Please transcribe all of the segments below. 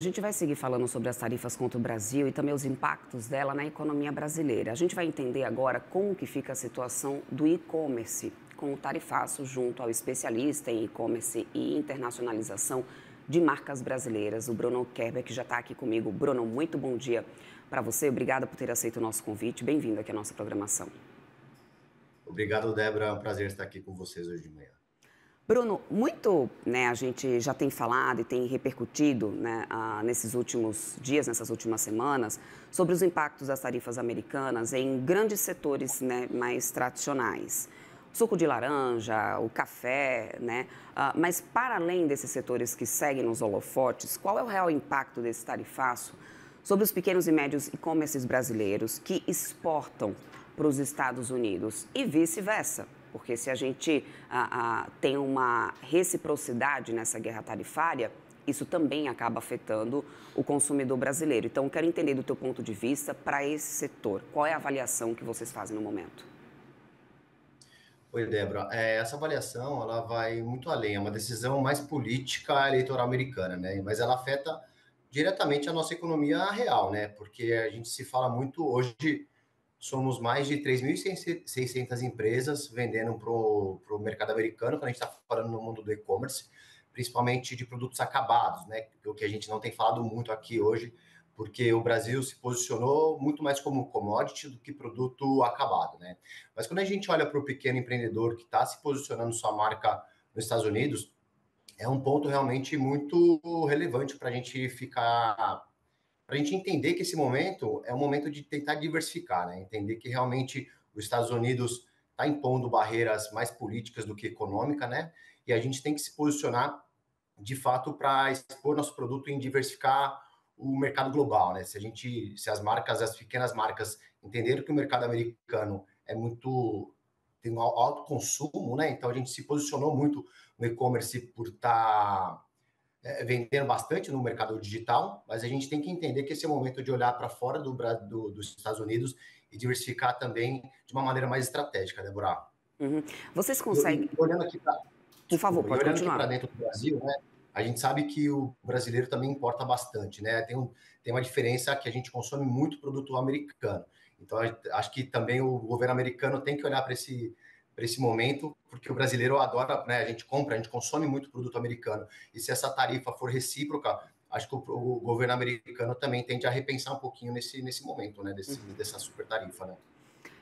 A gente vai seguir falando sobre as tarifas contra o Brasil e também os impactos dela na economia brasileira. A gente vai entender agora como que fica a situação do e-commerce, com o tarifaço junto ao especialista em e-commerce e internacionalização de marcas brasileiras, o Bruno Kerber, que já está aqui comigo. Bruno, muito bom dia para você. Obrigada por ter aceito o nosso convite. Bem-vindo aqui à nossa programação. Obrigado, Débora. É um prazer estar aqui com vocês hoje de manhã. Bruno, muito, a gente já tem falado e tem repercutido, nesses últimos dias, nessas últimas semanas, sobre os impactos das tarifas americanas em grandes setores, mais tradicionais. O suco de laranja, o café, mas para além desses setores que seguem nos holofotes, qual é o real impacto desse tarifaço sobre os pequenos e médios e-commerces brasileiros que exportam para os Estados Unidos e vice-versa? Porque se a gente tem uma reciprocidade nessa guerra tarifária, isso também acaba afetando o consumidor brasileiro. Então, eu quero entender do teu ponto de vista para esse setor. Qual é a avaliação que vocês fazem no momento? Oi, Débora. Essa avaliação ela vai muito além, é uma decisão mais política eleitoral americana, né? Mas ela afeta diretamente a nossa economia real, né? Porque a gente se fala muito hoje, somos mais de 3.600 empresas vendendo para o mercado americano, quando a gente está falando no mundo do e-commerce, principalmente de produtos acabados, né? O que a gente não tem falado muito aqui hoje, porque o Brasil se posicionou muito mais como commodity do que produto acabado, né? Mas quando a gente olha para o pequeno empreendedor que está se posicionando sua marca nos Estados Unidos, é um ponto realmente muito relevante para a gente ficar, para a gente entender que esse momento é um momento de tentar diversificar, né? Entender que realmente os Estados Unidos está impondo barreiras mais políticas do que econômica, né? E a gente tem que se posicionar de fato para expor nosso produto em diversificar o mercado global, né? Se as marcas, as pequenas marcas entenderam que o mercado americano é muito tem um alto consumo, né? Então a gente se posicionou muito no e-commerce por estar vendendo bastante no mercado digital, mas a gente tem que entender que esse é o momento de olhar para fora dos Estados Unidos e diversificar também de uma maneira mais estratégica, Débora. Uhum. Vocês E conseguem... olhando aqui para Por favor, Desculpa, e pode olhando aqui continuar. para dentro do Brasil, né, a gente sabe que o brasileiro também importa bastante, né? Tem uma diferença que a gente consome muito produto americano. Então, acho que também o governo americano tem que olhar para esse momento, porque o brasileiro adora, né? A gente compra, a gente consome muito produto americano. E se essa tarifa for recíproca, acho que o governo americano também tende a repensar um pouquinho nesse momento, né? Dessa super tarifa, né?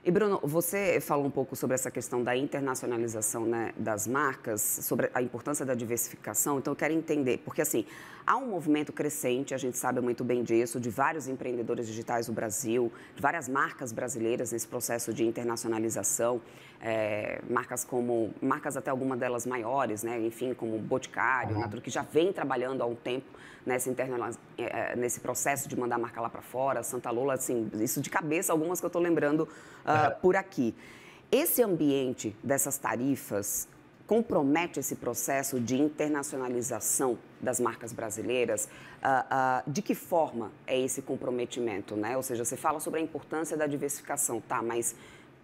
E, Bruno, você falou um pouco sobre essa questão da internacionalização, das marcas, sobre a importância da diversificação. Então, eu quero entender, porque, assim, há um movimento crescente, a gente sabe muito bem disso, de vários empreendedores digitais do Brasil, de várias marcas brasileiras nesse processo de internacionalização, marcas até algumas delas maiores, enfim, como Boticário, Uhum. Natura, que já vem trabalhando há um tempo nesse processo de mandar a marca lá para fora, Santa Lola, assim, isso de cabeça, algumas que eu estou lembrando por aqui. Esse ambiente dessas tarifas compromete esse processo de internacionalização das marcas brasileiras? De que forma é esse comprometimento, né? Ou seja, você fala sobre a importância da diversificação, tá? Mas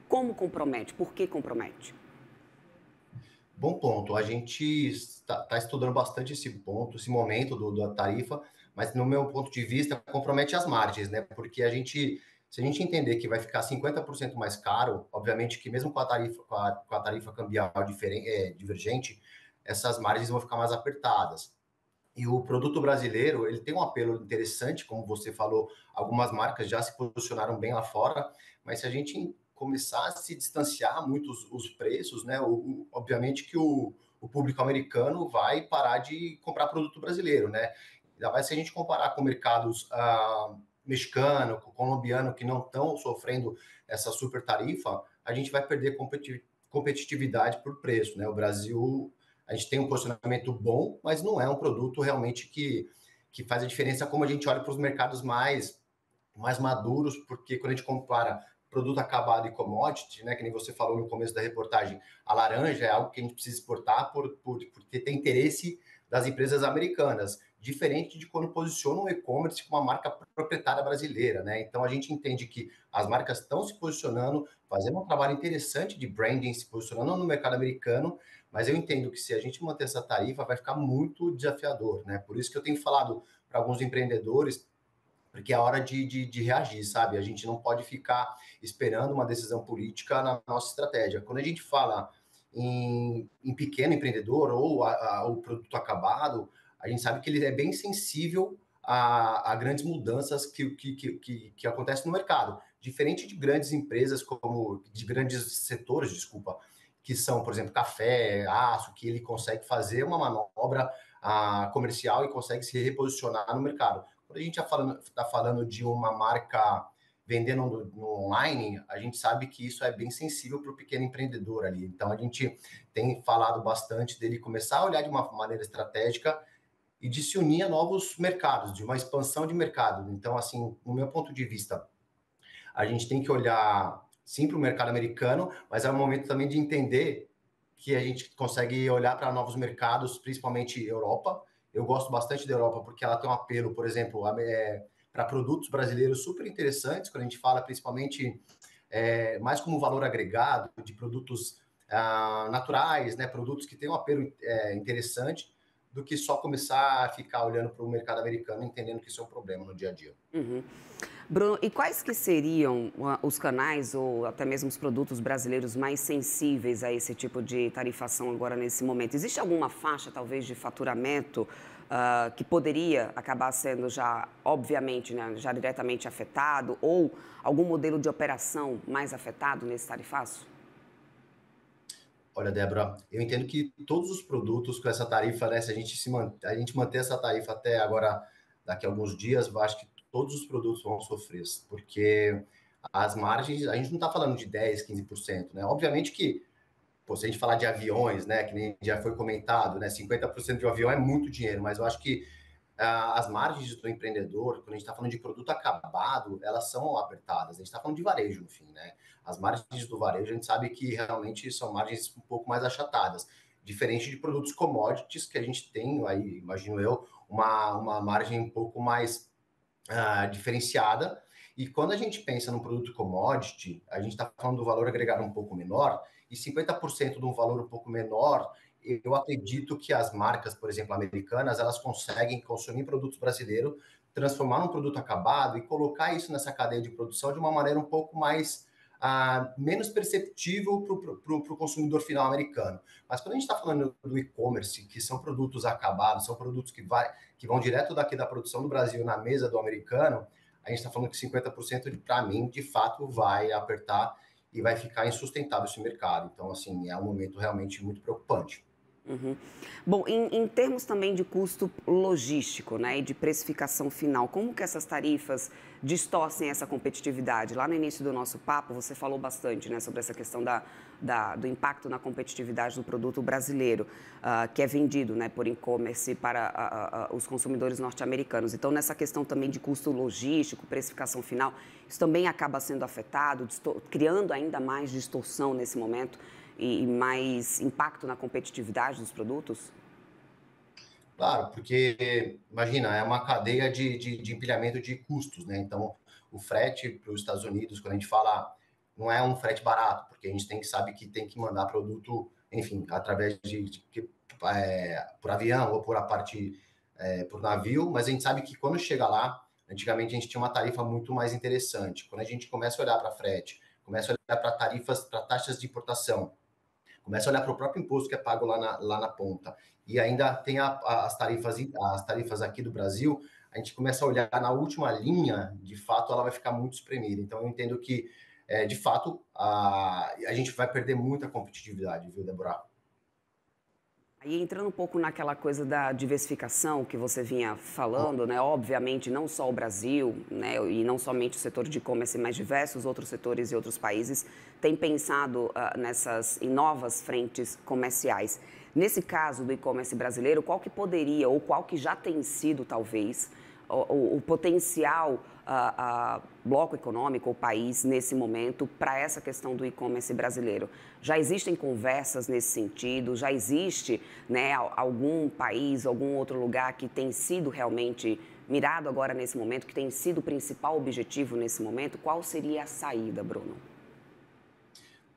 como compromete? Por que compromete? Bom ponto. A gente está estudando bastante esse ponto, esse momento da tarifa, mas no meu ponto de vista compromete as margens, né? Porque se a gente entender que vai ficar 50% mais caro, obviamente que mesmo com a tarifa, com a tarifa cambial divergente, essas margens vão ficar mais apertadas. E o produto brasileiro, ele tem um apelo interessante, como você falou, algumas marcas já se posicionaram bem lá fora, mas se a gente começar a se distanciar muito os preços, né, obviamente que o público americano vai parar de comprar produto brasileiro, né? Ainda mais se a gente comparar com mercados mexicano, com colombiano, que não estão sofrendo essa super tarifa, a gente vai perder competitividade por preço, né? O Brasil, a gente tem um posicionamento bom, mas não é um produto realmente que faz a diferença como a gente olha para os mercados mais maduros, porque quando a gente compara produto acabado e commodity, né, que nem você falou no começo da reportagem, a laranja é algo que a gente precisa exportar porque tem interesse das empresas americanas, diferente de quando posiciona um e-commerce com uma marca proprietária brasileira, né? Então a gente entende que as marcas estão se posicionando, fazendo um trabalho interessante de branding, se posicionando no mercado americano, mas eu entendo que se a gente manter essa tarifa vai ficar muito desafiador, né? Por isso que eu tenho falado para alguns empreendedores, porque é hora de reagir, sabe? A gente não pode ficar esperando uma decisão política na nossa estratégia. Quando a gente fala em pequeno empreendedor ou o produto acabado, a gente sabe que ele é bem sensível a grandes mudanças que acontecem no mercado. Diferente de grandes empresas, como de grandes setores, desculpa, que são, por exemplo, café, aço, que ele consegue fazer uma manobra comercial e consegue se reposicionar no mercado. Quando a gente está falando de uma marca vendendo no online, a gente sabe que isso é bem sensível para o pequeno empreendedor ali. Então, a gente tem falado bastante dele começar a olhar de uma maneira estratégica e de se unir a novos mercados, de uma expansão de mercado. Então, assim, no meu ponto de vista, a gente tem que olhar, sim, para o mercado americano, mas é um momento também de entender que a gente consegue olhar para novos mercados, principalmente Europa. Eu gosto bastante da Europa porque ela tem um apelo, por exemplo, para produtos brasileiros super interessantes, quando a gente fala principalmente mais como valor agregado, de produtos naturais, né, produtos que têm um apelo interessante, do que só começar a ficar olhando para o mercado americano, entendendo que isso é um problema no dia a dia. Uhum. Bruno, e quais que seriam os canais ou até mesmo os produtos brasileiros mais sensíveis a esse tipo de tarifação agora nesse momento? Existe alguma faixa, talvez, de faturamento que poderia acabar sendo já, obviamente, né, já diretamente afetado ou algum modelo de operação mais afetado nesse tarifaço? Olha, Débora, eu entendo que todos os produtos com essa tarifa, né, se a gente manter essa tarifa até agora, daqui a alguns dias, eu acho que todos os produtos vão sofrer, porque as margens, a gente não está falando de 10, 15%, né? Obviamente que, pô, se a gente falar de aviões, né, que nem já foi comentado, né, 50% de um avião é muito dinheiro, mas eu acho que as margens do empreendedor, quando a gente está falando de produto acabado, elas são apertadas. A gente está falando de varejo, no fim, né? As margens do varejo, a gente sabe que realmente são margens um pouco mais achatadas. Diferente de produtos commodities, que a gente tem, aí, imagino eu, uma margem um pouco mais diferenciada. E quando a gente pensa num produto commodity, a gente está falando do valor agregado um pouco menor, e 50% de um valor um pouco menor, eu acredito que as marcas, por exemplo, americanas, elas conseguem consumir produtos brasileiros, transformar num produto acabado e colocar isso nessa cadeia de produção de uma maneira um pouco mais menos perceptível para o consumidor final americano. Mas quando a gente está falando do e-commerce, que são produtos acabados, são produtos que vão direto daqui da produção do Brasil na mesa do americano, a gente está falando que 50%, para mim, de fato, vai apertar e vai ficar insustentável esse mercado. Então, assim, é um momento realmente muito preocupante. Uhum. Bom, em termos também de custo logístico, né, e de precificação final, como que essas tarifas distorcem essa competitividade? Lá no início do nosso papo, você falou bastante, né, sobre essa questão do impacto na competitividade do produto brasileiro, que é vendido, né, por e-commerce para os consumidores norte-americanos. Então, nessa questão também de custo logístico, precificação final, isso também acaba sendo afetado, criando ainda mais distorção nesse momento e mais impacto na competitividade dos produtos? Claro, porque, imagina, é uma cadeia de empilhamento de custos, né? Então, o frete para os Estados Unidos, quando a gente fala, não é um frete barato, porque a gente sabe que tem que mandar produto, enfim, através por avião ou por por navio, mas a gente sabe que quando chega lá, antigamente a gente tinha uma tarifa muito mais interessante. Quando a gente começa a olhar para frete, começa a olhar para tarifas, para taxas de importação, começa a olhar para o próprio imposto que é pago lá na ponta, e ainda tem as tarifas aqui do Brasil, a gente começa a olhar na última linha, de fato, ela vai ficar muito espremida. Então, eu entendo que, de fato, a gente vai perder muita competitividade, viu, Débora? Aí entrando um pouco naquela coisa da diversificação que você vinha falando, né? Obviamente, não só o Brasil, né? E não somente o setor de e-commerce, mas diversos outros setores e outros países têm pensado em novas frentes comerciais. Nesse caso do e-commerce brasileiro, qual que poderia, ou qual que já tem sido, talvez, o potencial bloco econômico ou país nesse momento para essa questão do e-commerce brasileiro? Já existem conversas nesse sentido? Já existe, né, algum país, algum outro lugar que tem sido realmente mirado agora nesse momento, que tem sido o principal objetivo nesse momento? Qual seria a saída, Bruno?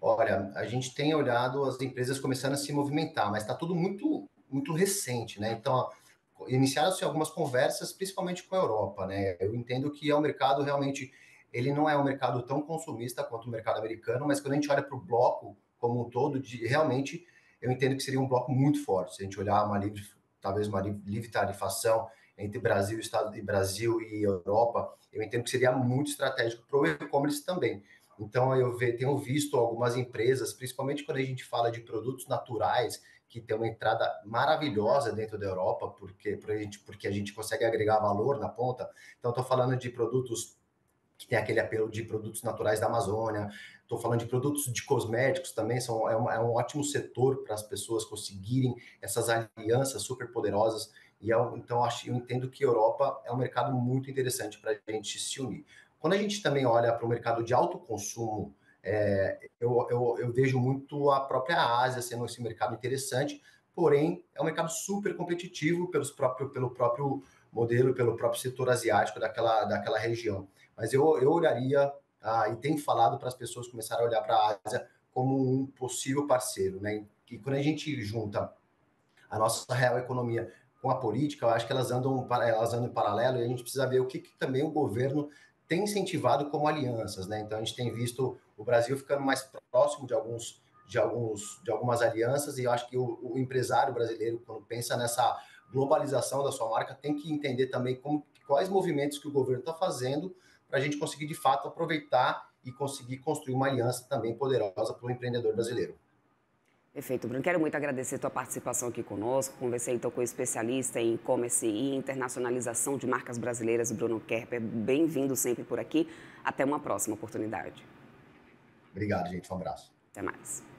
Olha, a gente tem olhado as empresas começando a se movimentar, mas está tudo muito, muito recente, né? Então, iniciaram-se algumas conversas, principalmente com a Europa, né? Eu entendo que é um mercado realmente, ele não é um mercado tão consumista quanto o mercado americano, mas quando a gente olha para o bloco como um todo, realmente eu entendo que seria um bloco muito forte. Se a gente olhar talvez uma livre tarifação entre Brasil e Europa, eu entendo que seria muito estratégico para o e-commerce também. Então, tenho visto algumas empresas, principalmente quando a gente fala de produtos naturais, que tem uma entrada maravilhosa dentro da Europa, porque a gente consegue agregar valor na ponta. Então, estou falando de produtos que tem aquele apelo de produtos naturais da Amazônia. Estou falando de produtos de cosméticos também, é um ótimo setor para as pessoas conseguirem essas alianças super poderosas. Então, eu entendo que a Europa é um mercado muito interessante para a gente se unir. Quando a gente também olha para o mercado de alto consumo, eu vejo muito a própria Ásia sendo esse mercado interessante, porém, é um mercado super competitivo pelo próprio modelo, pelo próprio setor asiático daquela região. Mas eu olharia, e tenho falado para as pessoas começarem a olhar para a Ásia como um possível parceiro, né? E quando a gente junta a nossa real economia com a política, eu acho que elas andam em paralelo, e a gente precisa ver o que também o governo tem incentivado como alianças, né? Então a gente tem visto o Brasil ficando mais próximo de algumas alianças, e eu acho que o empresário brasileiro, quando pensa nessa globalização da sua marca, tem que entender também quais movimentos que o governo está fazendo para a gente conseguir, de fato, aproveitar e conseguir construir uma aliança também poderosa para o empreendedor brasileiro. Perfeito, Bruno. Quero muito agradecer a tua participação aqui conosco. Conversei então com o especialista em e-commerce e internacionalização de marcas brasileiras, Bruno Kerper. Bem-vindo sempre por aqui. Até uma próxima oportunidade. Obrigado, gente. Um abraço. Até mais.